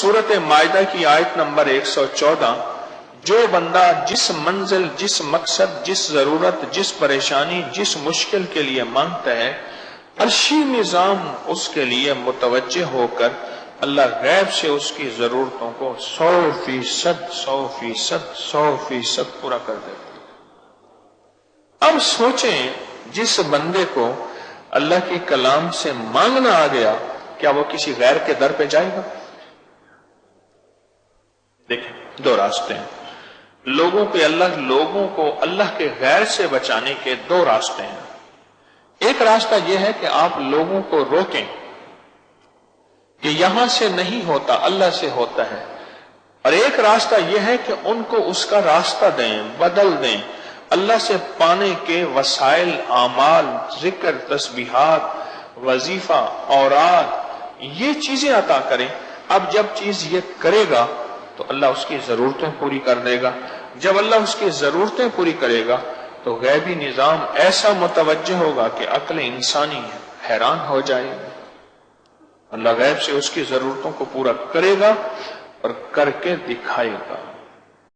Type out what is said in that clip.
सूरत मायदा की आयत नंबर 114, जो बंदा जिस मंजिल, जिस मकसद, जिस जरूरत, जिस परेशानी, जिस मुश्किल के लिए मांगता है, अर्शी निजाम उसके लिए मुतवज्जे होकर अल्लाह गैब से उसकी जरूरतों को 100% पूरा कर देता है। अब सोचें, जिस बंदे को अल्लाह के कलाम से मांगना आ गया, क्या वो किसी गैर के दर पे जाएगा? देखें, दो रास्ते हैं। लोगों को अल्लाह के गैर से बचाने के दो रास्ते हैं। एक रास्ता यह है कि आप लोगों को रोकें कि यहां से नहीं होता, अल्लाह से होता है। और एक रास्ता यह है कि उनको उसका रास्ता दें, बदल दें, अल्लाह से पाने के वसाइल, आमाल, जिक्र, तस्बीहात, वजीफा, औरात, ये चीजें अता करें। अब जब चीज ये करेगा तो अल्लाह उसकी जरूरतें पूरी कर देगा। जब अल्लाह उसकी जरूरतें पूरी करेगा तो गैबी निजाम ऐसा मुतवज्जे होगा कि अक्ल इंसानी हैरान हो जाएगी। अल्लाह गैब से उसकी जरूरतों को पूरा करेगा और करके दिखाएगा।